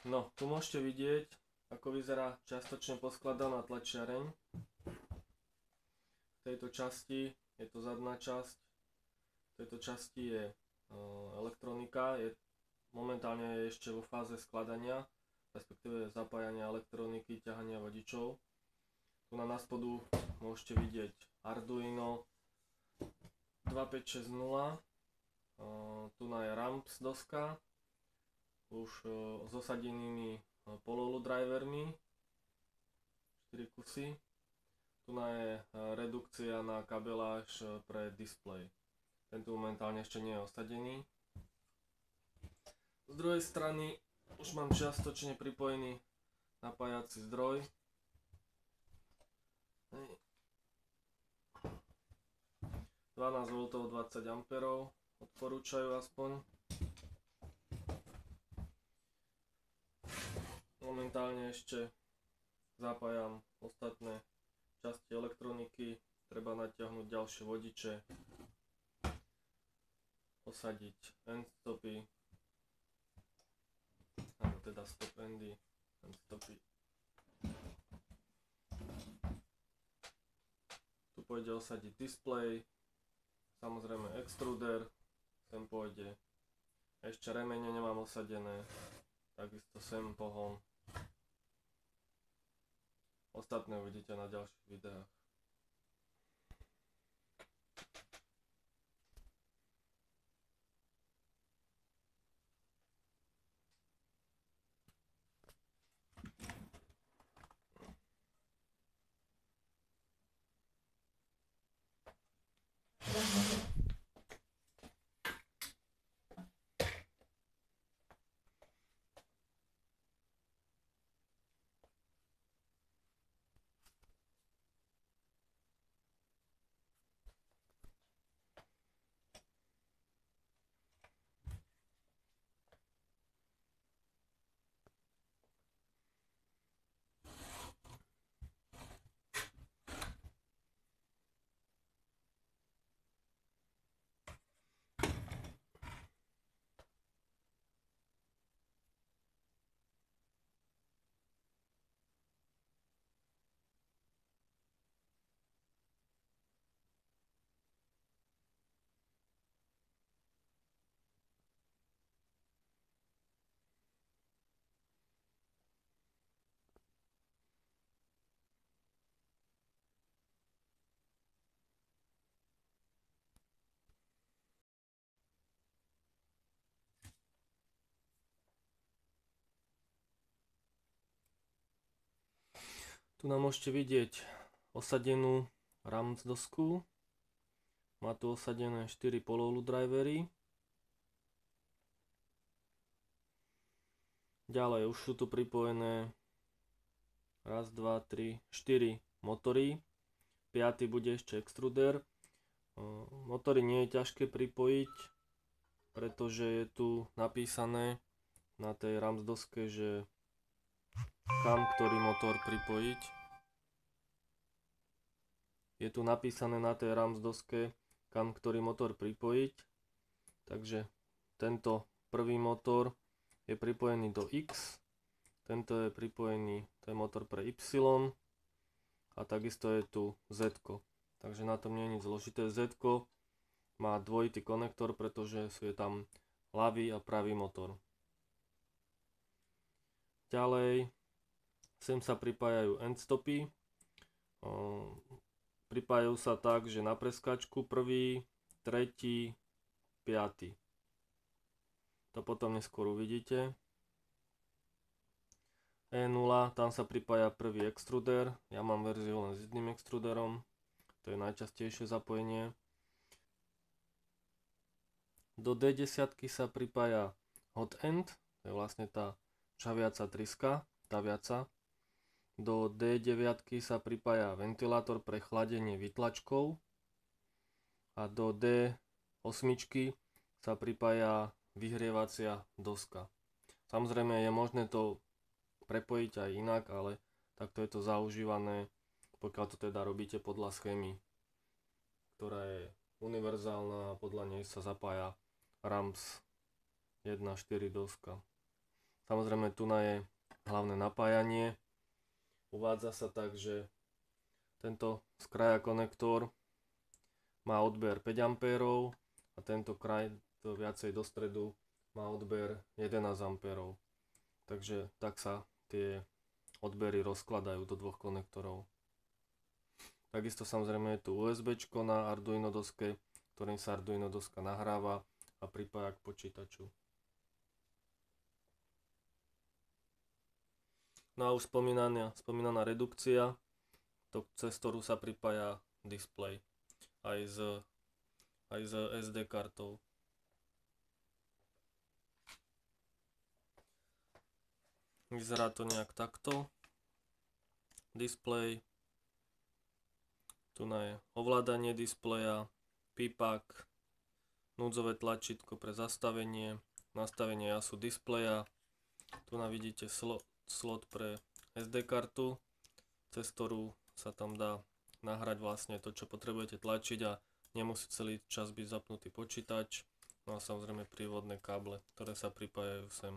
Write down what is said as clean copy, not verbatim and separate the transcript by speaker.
Speaker 1: No, tu môžete vidieť, ako vyzerá čiastočne poskladaná tlačiareň. V tejto časti je to zadná časť, v tejto časti je elektronika, momentálne je ešte vo fáze skladania, respektíve zapájania elektroniky, ťahania vodičov. Tu na spodu môžete vidieť Arduino 2560, tu je Ramps doska, už s osadenými Pololu drivermi, 4 kusy. Tu je redukcia na kabeláž pre displej. Tento momentálne ešte nie je osadený. Z druhej strany už mám čiastočne pripojený napájací zdroj. 12 V 20 A odporúčajú aspoň. Momentálne ešte zapájam ostatné časti elektroniky, treba natiahnuť ďalšie vodiče, osadiť endstopy, alebo teda stop endy, endstopy. Tu pôjde osadiť displej, samozrejme extruder, sem pôjde, ešte remene nemám osadené, takisto sem pohon. Ostatné uvidíte na ďalších videách. Tu nám môžete vidieť osadenú Ramps dosku. Má tu osadené 4 Pololu drivery. Ďalej už sú tu pripojené 1, 2, 3, 4 motory. 5. bude ešte extruder. Motory nie je ťažké pripojiť, pretože je tu napísané na tej Ramps doske, že kam ktorý motor pripojiť. Je tu napísané na tej Ramps doske, kam ktorý motor pripojiť. Takže tento prvý motor je pripojený do X, tento je pripojený, to je motor pre Y a takisto je tu Z. Takže na tom nie je nič zložité. Z má dvojitý konektor, pretože je tam ľavý a pravý motor. Ďalej sem sa pripájajú endstopy. Pripájajú sa tak, že na preskačku 1., 3., 5. To potom neskôr uvidíte. E0, tam sa pripája prvý extruder. Ja mám verziu len s jedným extruderom. To je najčastejšie zapojenie. Do D10 sa pripája hot end. To je vlastne tá žhaviaca tryska, taviaca. Do D9 sa pripája ventilátor pre chladenie vytlačkov a do D8 sa pripája vyhrievacia doska. Samozrejme je možné to prepojiť aj inak, ale takto je to zaužívané, pokiaľ to teda robíte podľa schémy, ktorá je univerzálna a podľa nej sa zapája Ramps 1.4 doska. Samozrejme tu je hlavné napájanie. Uvádza sa tak, že tento z kraja konektor má odber 5 A a tento kraj to viacej do stredu má odber 11 A. Takže tak sa tie odbery rozkladajú do dvoch konektorov. Takisto samozrejme je tu USB na Arduino doske, ktorým sa Arduino doska nahráva a pripája k počítaču. No a už spomínaná redukcia, cez ktorú sa pripája displej aj s SD kartou. Vyzerá to nejak takto. Displej. Tu je ovládanie displeja, pípak, núdzové tlačítko pre zastavenie, nastavenie jasu displeja. Tu vidíte slot pre SD kartu, cez ktorú sa tam dá nahrať vlastne to, čo potrebujete tlačiť a nemusí celý čas byť zapnutý počítač. No a samozrejme prívodné káble, ktoré sa pripájajú sem.